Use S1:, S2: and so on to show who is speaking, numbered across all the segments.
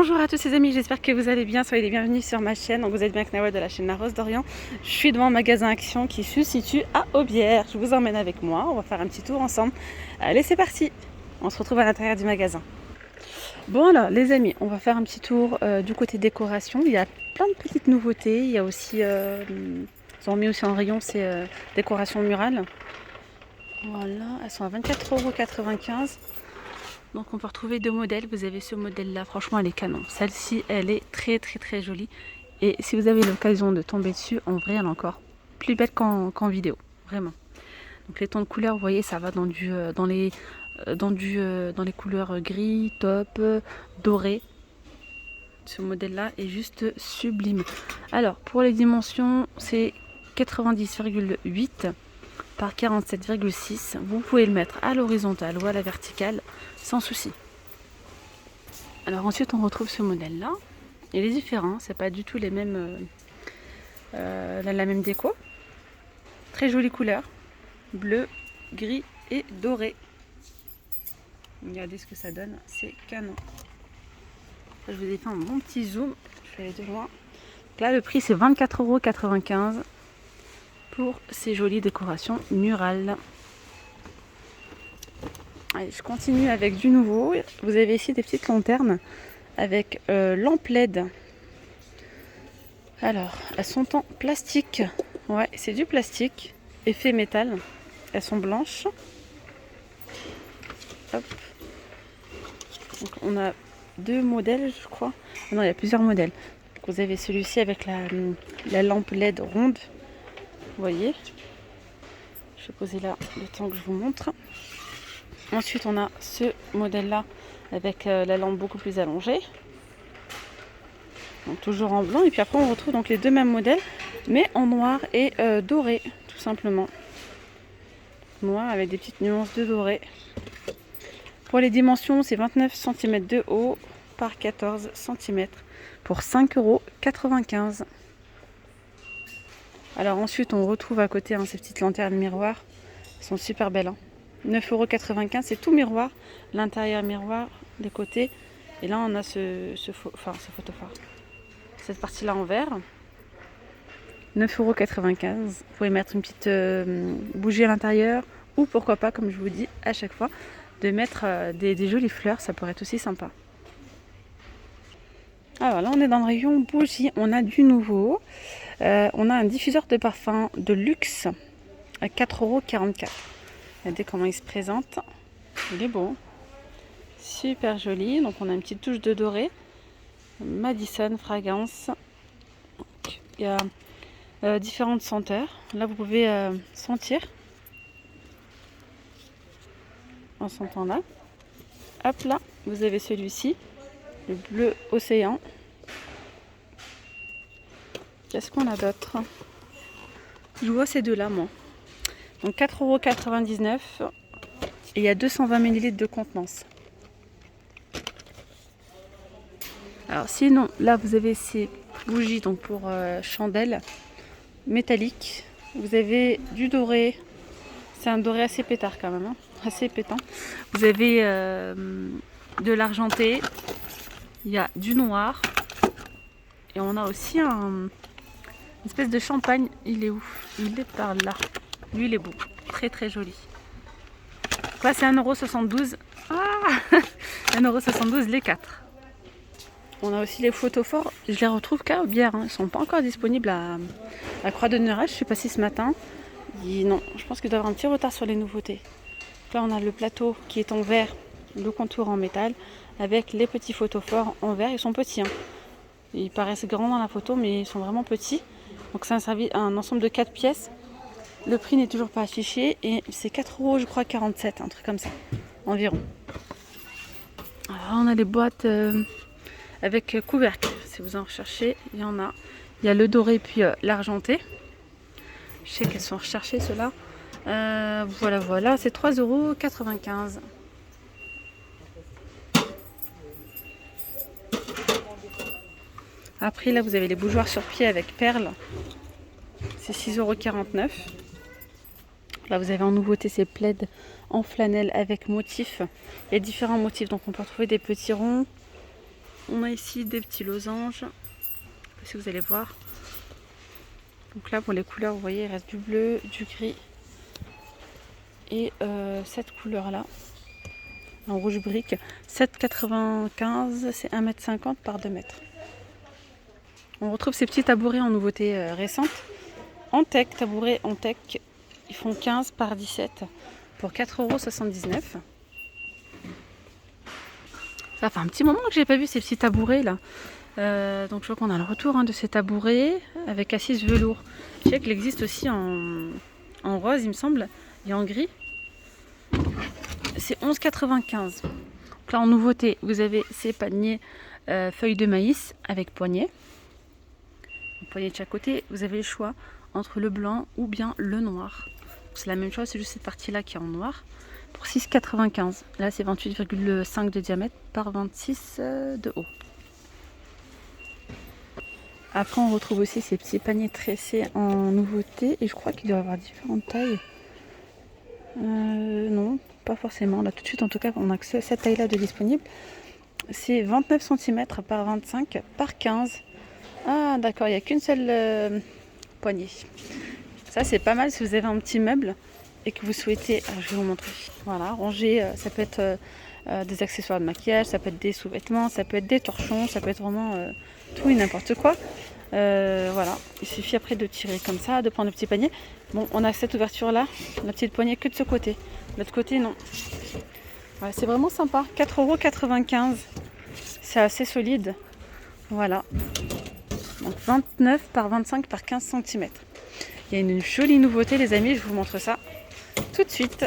S1: Bonjour à tous les amis, j'espère que vous allez bien, soyez les bienvenus sur ma chaîne. Donc vous êtes bien avec Nawal de la chaîne La Rose d'Orient. Je suis devant un magasin Action qui se situe à Aubière. Je vous emmène avec moi, on va faire un petit tour ensemble. Allez, c'est parti, on se retrouve à l'intérieur du magasin. Bon alors les amis, on va faire un petit tour du côté décoration. Il y a plein de petites nouveautés, il y a aussi, ils ont mis aussi en rayon ces décorations murales. Voilà, elles sont à 24,95 €. Donc on peut retrouver deux modèles, vous avez ce modèle là, franchement elle est canon. Celle-ci elle est très jolie. Et si vous avez l'occasion de tomber dessus, en vrai elle est encore plus belle qu'en vidéo, vraiment. Donc les tons de couleurs, vous voyez, ça va dans les couleurs gris, taupe, doré. Ce modèle là est juste sublime. Alors pour les dimensions, c'est 90,8 par 47,6. Vous pouvez le mettre à l'horizontale ou à la verticale sans souci. Alors ensuite on retrouve ce modèle là. Il est différent, c'est pas du tout les mêmes, la même déco. Très jolie couleur, bleu, gris et doré. Regardez ce que ça donne, c'est canon. Je vous ai fait un bon petit zoom, je vais aller de loin. Donc là le prix c'est 24,95 € pour ces jolies décorations murales. Allez, je continue avec du nouveau. Vous avez ici des petites lanternes avec lampe LED. Alors, elles sont en plastique. Ouais, c'est du plastique, effet métal. Elles sont blanches. Hop. Donc, on a deux modèles, je crois. Non, il y a plusieurs modèles. Donc, vous avez celui-ci avec la lampe LED ronde. Vous voyez. Je vais poser là le temps que je vous montre. Ensuite, on a ce modèle-là avec la lampe beaucoup plus allongée. Donc, toujours en blanc. Et puis après, on retrouve donc les deux mêmes modèles, mais en noir et doré, tout simplement. Noir avec des petites nuances de doré. Pour les dimensions, c'est 29 cm de haut par 14 cm pour 5,95 €. Alors ensuite, on retrouve à côté ces petites lanternes miroirs. Elles sont super belles. 9,95 €, c'est tout miroir, l'intérieur miroir, les côtés. Et là, on a ce photophare. Cette partie-là en verre. 9,95 €. Vous pouvez mettre une petite bougie à l'intérieur. Ou pourquoi pas, comme je vous dis à chaque fois, de mettre des jolies fleurs. Ça pourrait être aussi sympa. Alors là, on est dans le rayon bougie. On a du nouveau. On a un diffuseur de parfum de luxe à 4,44 €. Regardez comment il se présente. Il est beau. Super joli. Donc on a une petite touche de doré. Madison fragrance. Il y a différentes senteurs. Là vous pouvez sentir. En sentant là. Hop là. Vous avez celui-ci. Le bleu océan. Qu'est-ce qu'on a d'autre? Je vois ces deux là moi. Donc 4,99 € et il y a 220 ml de contenance. Alors sinon, là vous avez ces bougies donc pour chandelle métallique. Vous avez du doré. C'est un doré assez pétard quand même, assez pétant. Vous avez de l'argenté. Il y a du noir. Et on a aussi une espèce de champagne. Il est où? Il est par là. Lui, il est beau. Très joli. Là, c'est 1,72 €. Ah 1,72 € les 4. On a aussi les photophores. Je les retrouve qu'à Aubière. Ils ne sont pas encore disponibles à Croix de Neurage. Je suis passée ce matin. Non, je pense qu'il doit y avoir un petit retard sur les nouveautés. Là, on a le plateau qui est en verre, le contour en métal, avec les petits photophores en verre. Ils sont petits. Ils paraissent grands dans la photo, mais ils sont vraiment petits. Donc c'est un ensemble de 4 pièces. Le prix n'est toujours pas affiché et c'est 4 €, je crois, 47, un truc comme ça, environ. Alors on a les boîtes avec couvercle. Si vous en recherchez, il y en a. Il y a le doré puis l'argenté. Je sais qu'elles sont recherchées ceux-là. Voilà, c'est 3,95 €. Après là vous avez les bougeoirs sur pied avec perles. C'est 6,49 €. Là vous avez en nouveauté ces plaids en flanelle avec motifs. Il y a différents motifs, donc on peut retrouver des petits ronds, On a ici des petits losanges. Je sais pas si vous allez voir. Donc là, pour les couleurs, vous voyez, il reste du bleu, du gris. Et cette couleur-là, en rouge brique, 7,95, c'est 1,50 m par 2 m. On retrouve ces petits tabourets en nouveauté récente. En tech, tabourets en tech, ils font 15 par 17 pour 4,79 €. Ça fait un petit moment que j'ai pas vu ces petits tabourets là. Donc je vois qu'on a le retour de ces tabourets avec assise velours. Je sais qu'il existe aussi en rose, il me semble, et en gris. C'est 11,95 €. Donc là en nouveauté, vous avez ces paniers feuilles de maïs avec poignée. Poignée de chaque côté, vous avez le choix entre le blanc ou bien le noir. C'est la même chose, c'est juste cette partie-là qui est en noir. Pour 6,95 €. Là, c'est 28,5 de diamètre par 26 de haut. Après, on retrouve aussi ces petits paniers tressés en nouveauté. Et je crois qu'il doit y avoir différentes tailles. Non, pas forcément. Là, tout de suite, en tout cas, on a que cette taille-là de disponible. C'est 29 cm par 25 par 15. Ah, d'accord, il n'y a qu'une seule poignée. Ça, c'est pas mal si vous avez un petit meuble et que vous souhaitez, alors je vais vous montrer, voilà, ranger, ça peut être des accessoires de maquillage, ça peut être des sous-vêtements, ça peut être des torchons, ça peut être vraiment tout et n'importe quoi. Voilà, il suffit après de tirer comme ça, de prendre le petit panier. Bon, on a cette ouverture là, la petite poignée que de ce côté. L'autre côté, non. Voilà, c'est vraiment sympa. 4,95 €. C'est assez solide. Voilà. Donc 29 par 25 par 15 cm. Il y a une jolie nouveauté, les amis. Je vous montre ça tout de suite.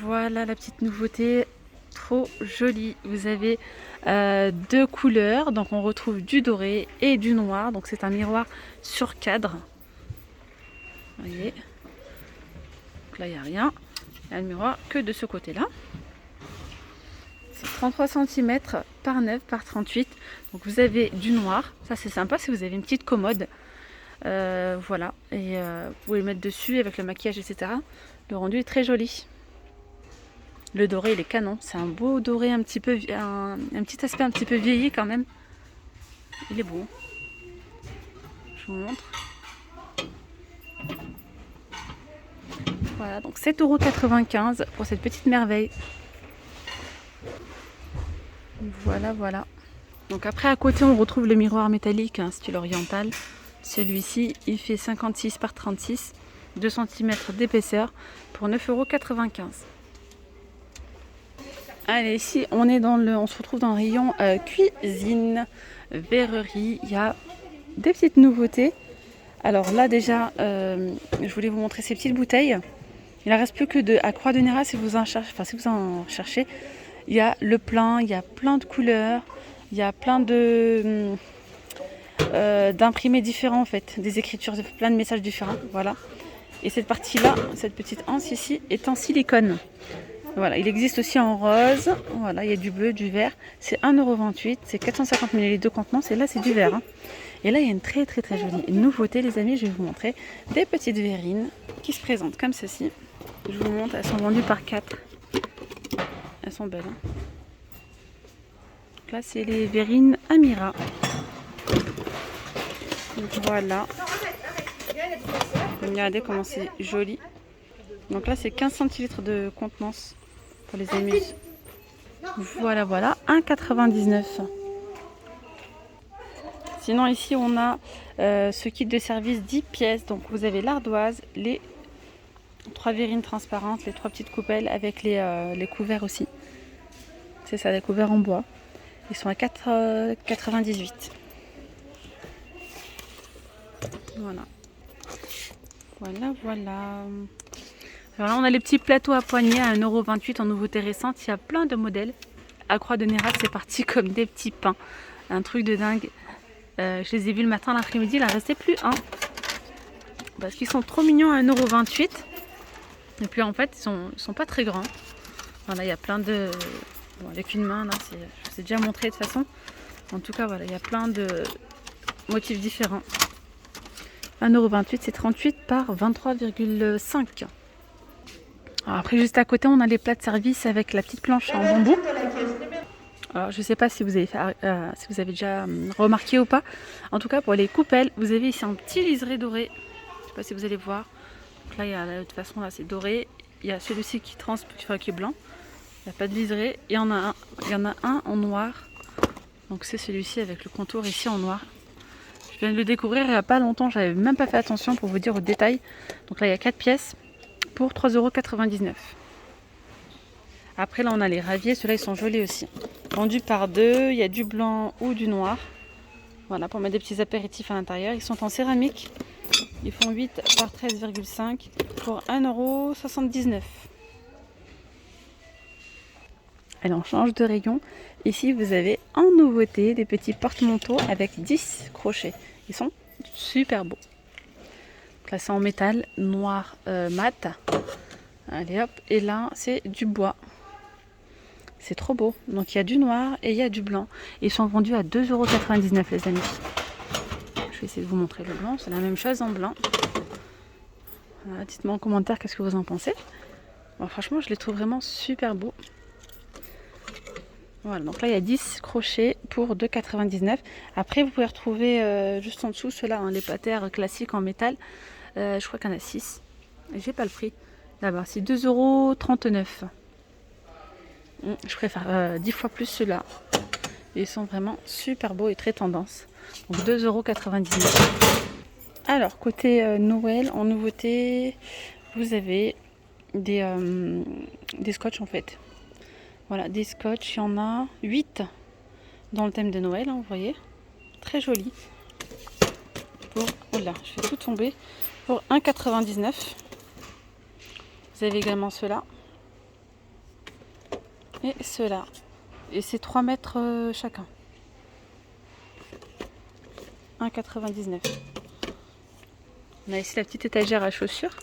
S1: Voilà la petite nouveauté. Trop jolie. Vous avez deux couleurs. Donc on retrouve du doré et du noir. Donc c'est un miroir sur cadre. Vous voyez. Donc là, il n'y a rien. Il y a le miroir que de ce côté-là. C'est 33 cm par 9 par 38. Donc vous avez du noir. Ça, c'est sympa si vous avez une petite commode. Voilà. Et vous pouvez le mettre dessus avec le maquillage, etc. Le rendu est très joli. Le doré, il est canon. C'est un beau doré, un petit petit aspect un petit peu vieilli quand même. Il est beau. Je vous montre. Voilà, donc 7,95 € pour cette petite merveille. Voilà, voilà. Donc après, à côté, on retrouve le miroir métallique, style oriental. Celui-ci, il fait 56 par 36, 2 cm d'épaisseur pour 9,95 €. Allez, ici, on se retrouve dans le rayon cuisine, verrerie. Il y a des petites nouveautés. Alors là, déjà, je voulais vous montrer ces petites bouteilles. Il ne reste plus que à Croix de Néra si vous en cherchez. Il y a le plein, il y a plein de couleurs, il y a plein d'imprimés différents en fait, des écritures, plein de messages différents. Voilà. Et cette partie-là, cette petite anse ici, est en silicone. Voilà, il existe aussi en rose. Voilà, il y a du bleu, du vert. C'est 1,28 €, c'est 450 ml de contenance. Et là, c'est du vert. Et là, il y a une très très très jolie nouveauté, les amis. Je vais vous montrer des petites verrines qui se présentent comme ceci. Je vous montre, elles sont vendues par 4. Elles sont belles. Donc là, c'est les verrines Amira. Donc voilà. Regardez comment c'est joli. Donc là, c'est 15 centilitres de contenance pour les amis. Voilà, voilà. 1,99 €. Sinon, ici, on a ce kit de service 10 pièces. Donc, vous avez l'ardoise, les 3 verrines transparentes, les 3 petites coupelles avec les couverts aussi. C'est ça, les couverts en bois. Ils sont à 4,98 €. Voilà. Voilà, voilà. Alors là, on a les petits plateaux à poignée à 1,28 € en nouveauté récente. Il y a plein de modèles. À Croix de Néra, c'est parti comme des petits pains. Un truc de dingue. Je les ai vus le matin, l'après-midi, il en restait plus un. Parce qu'ils sont trop mignons à 1,28 €. Et puis en fait, ils sont pas très grands. Voilà, il y a plein de... Bon, avec une main, là, je vous ai déjà montré de toute façon. En tout cas, voilà, il y a plein de motifs différents. 1,28 €, c'est 38 par 23,5. Après, juste à côté, on a les plats de service avec la petite planche en bambou. Alors je ne sais pas si vous avez, si vous avez déjà remarqué ou pas. En tout cas pour les coupelles, vous avez ici un petit liseré doré. Je ne sais pas si vous allez voir. Donc là, il y a, de toute façon là c'est doré. Il y a celui-ci qui est blanc. Il n'y a pas de liseré. Il y en a un en noir. Donc c'est celui-ci avec le contour ici en noir. Je viens de le découvrir il n'y a pas longtemps. J'avais même pas fait attention pour vous dire au détail. Donc là il y a 4 pièces pour 3,99 €. Après là on a les raviers. Ceux-là ils sont jolis aussi. Vendus par deux. Il y a du blanc ou du noir. Voilà, pour mettre des petits apéritifs à l'intérieur. Ils sont en céramique. Ils font 8 par 13,5 pour 1,79 €. Allez, on change de rayon. Ici, vous avez en nouveauté des petits porte-manteaux avec 10 crochets. Ils sont super beaux. Là, c'est en métal noir mat. Allez hop, et là, c'est du bois. C'est trop beau. Donc, il y a du noir et il y a du blanc. Ils sont vendus à 2,99 €, les amis. Je vais essayer de vous montrer le blanc. C'est la même chose en blanc. Voilà, dites-moi en commentaire qu'est-ce que vous en pensez. Bon, franchement, je les trouve vraiment super beaux. Voilà, donc là il y a 10 crochets pour 2,99 €. Après vous pouvez retrouver juste en dessous ceux-là, hein, les patères classiques en métal. Je crois qu'il y en a 6. J'ai pas le prix. Là-bas, c'est 2,39 €. Je préfère 10 fois plus ceux-là. Ils sont vraiment super beaux et très tendance. Donc 2,99 €. Alors, côté Noël, en nouveauté, vous avez des scotch en fait. Voilà, des scotch, il y en a 8 dans le thème de Noël, hein, vous voyez. Très joli. Oh là, je fais tout tomber. Pour 1,99 €. Vous avez également ceux-là. Et ceux-là. Et c'est 3 mètres chacun. 1,99 €. On a ici la petite étagère à chaussures.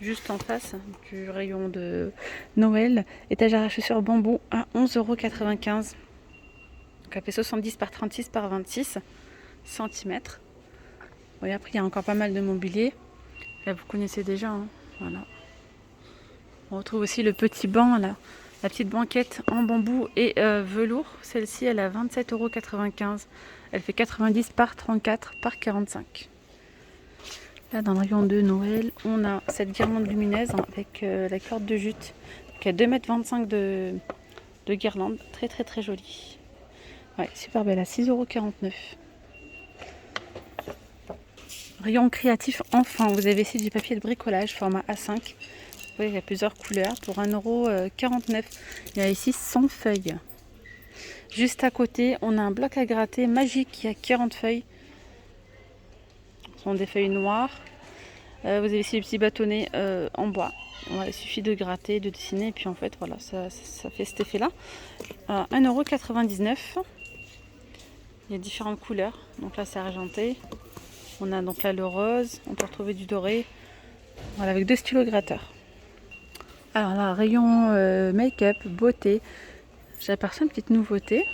S1: Juste en face du rayon de Noël. Étagère à chaussures bambou à 11,95 €. Donc elle fait 70 par 36 par 26 cm. Oui, après il y a encore pas mal de mobilier. Là vous connaissez déjà. Hein. Voilà. On retrouve aussi le petit banc là. La petite banquette en bambou et velours. Celle-ci elle est à 27,95 €. Elle fait 90 par 34 par 45. Là, dans le rayon de Noël, on a cette guirlande lumineuse avec la corde de jute qui a 2,25 m de guirlande. Très très très jolie. Ouais, super belle à 6,49 €. Rayon créatif enfant. Vous avez ici du papier de bricolage format A5. Vous voyez, il y a plusieurs couleurs pour 1,49 €. Il y a ici 100 feuilles. Juste à côté, on a un bloc à gratter magique qui a 40 feuilles. Ce sont des feuilles noires. Vous avez ici les petits bâtonnets en bois. Voilà, il suffit de gratter, de dessiner, et puis en fait, voilà, ça fait cet effet-là. 1,99 €. Il y a différentes couleurs. Donc là, c'est argenté. On a donc là le rose. On peut retrouver du doré. Voilà, avec 2 stylos gratteurs. Alors là, rayon make-up, beauté. J'aperçois une petite nouveauté.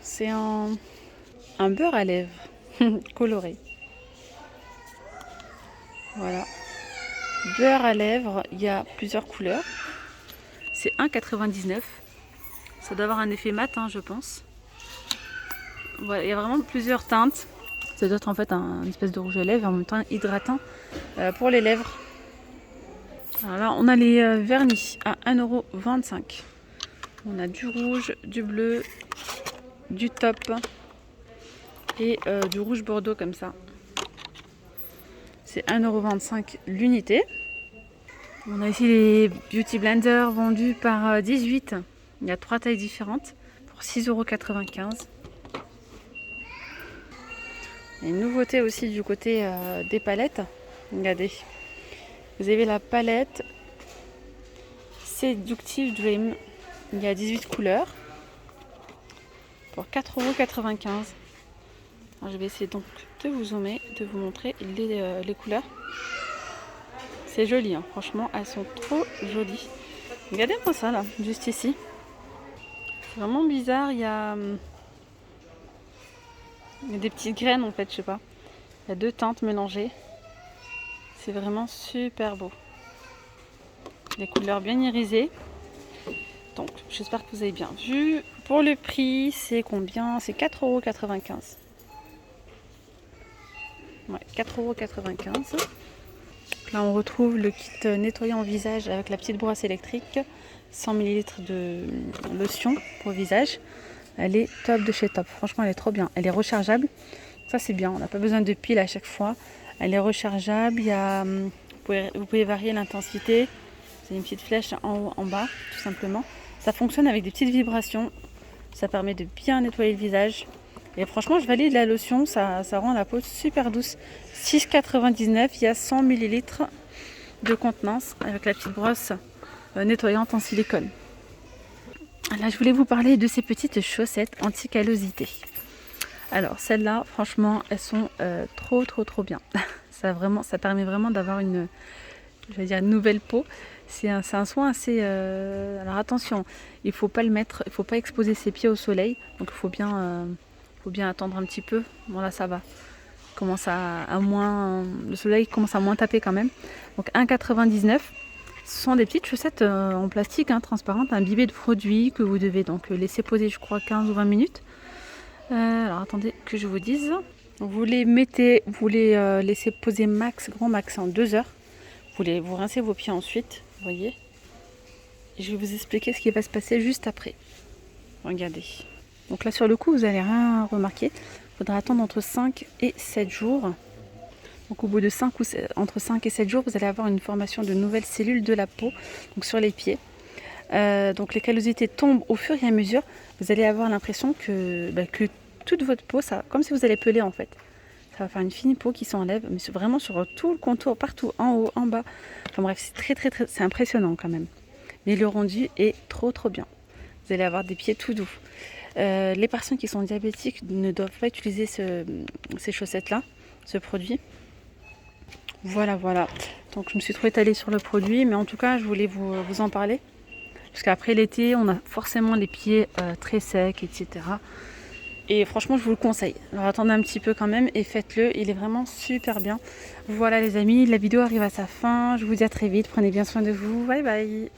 S1: C'est un beurre à lèvres coloré. Voilà. Beurre à lèvres, il y a plusieurs couleurs. C'est 1,99 €. Ça doit avoir un effet mat, hein, je pense. Voilà, il y a vraiment plusieurs teintes. Ça doit être en fait un espèce de rouge à lèvres, en même temps hydratant pour les lèvres. Alors là, on a les vernis à 1,25 €. On a du rouge, du bleu, du top et du rouge bordeaux comme ça. C'est 1,25 € l'unité. On a ici les Beauty Blender vendus par 18. Il y a 3 tailles différentes pour 6,95 €. Il y a une nouveauté aussi du côté des palettes. Regardez. Vous avez la palette Seductive Dream. Il y a 18 couleurs pour 4,95 €. Alors, je vais essayer donc de vous zoomer, de vous montrer les couleurs. C'est joli, hein. Franchement, elles sont trop jolies. Regardez-moi ça là, juste ici. C'est vraiment bizarre, il y a des petites graines en fait, je sais pas. Il y a 2 teintes mélangées. C'est vraiment super beau. Des couleurs bien irisées. Donc j'espère que vous avez bien vu. Pour le prix, c'est combien? C'est 4,95 €. Ouais, 4,95 €. Là on retrouve le kit nettoyant visage avec la petite brosse électrique. 100 ml de lotion pour visage. Elle est top de chez Top. Franchement, elle est trop bien. Elle est rechargeable. Ça, c'est bien. On n'a pas besoin de pile à chaque fois. Elle est rechargeable. Vous pouvez varier l'intensité. C'est une petite flèche en haut, en bas, tout simplement. Ça fonctionne avec des petites vibrations. Ça permet de bien nettoyer le visage. Et franchement, je valide la lotion. Ça rend la peau super douce. 6,99 €. Il y a 100 ml de contenance avec la petite brosse nettoyante en silicone. Là, je voulais vous parler de ces petites chaussettes anti-callosité. Alors, celles-là, franchement, elles sont trop bien. Ça permet vraiment d'avoir une nouvelle peau. C'est un soin assez... Alors attention, il faut pas le mettre, il faut pas exposer ses pieds au soleil. Donc, il faut bien attendre un petit peu. Bon, là, ça va. Le soleil commence à moins taper quand même. Donc, 1,99 €. Ce sont des petites chaussettes en plastique transparentes, imbibées de produits que vous devez donc laisser poser, je crois, 15 ou 20 minutes. Alors attendez que je vous dise. Vous les laissez poser grand max en 2 heures. Vous rincez vos pieds ensuite, vous voyez. Et je vais vous expliquer ce qui va se passer juste après. Regardez. Donc là sur le coup, vous n'allez rien remarquer. Il faudra attendre entre 5 et 7 jours. Donc au bout de entre 5 et 7 jours, vous allez avoir une formation de nouvelles cellules de la peau, donc sur les pieds. Donc les callosités tombent au fur et à mesure. Vous allez avoir l'impression que toute votre peau, comme si vous allez peler en fait. Ça va faire une fine peau qui s'enlève, mais vraiment sur tout le contour, partout, en haut, en bas. Enfin bref, c'est très, c'est impressionnant quand même. Mais le rendu est trop bien. Vous allez avoir des pieds tout doux. Les personnes qui sont diabétiques ne doivent pas utiliser ces chaussettes-là, ce produit. Voilà. Donc je me suis trop étalée sur le produit, mais en tout cas je voulais vous en parler. Parce qu'après l'été, on a forcément les pieds très secs, etc. Et franchement, je vous le conseille. Alors attendez un petit peu quand même et faites-le. Il est vraiment super bien. Voilà les amis, la vidéo arrive à sa fin. Je vous dis à très vite. Prenez bien soin de vous. Bye bye.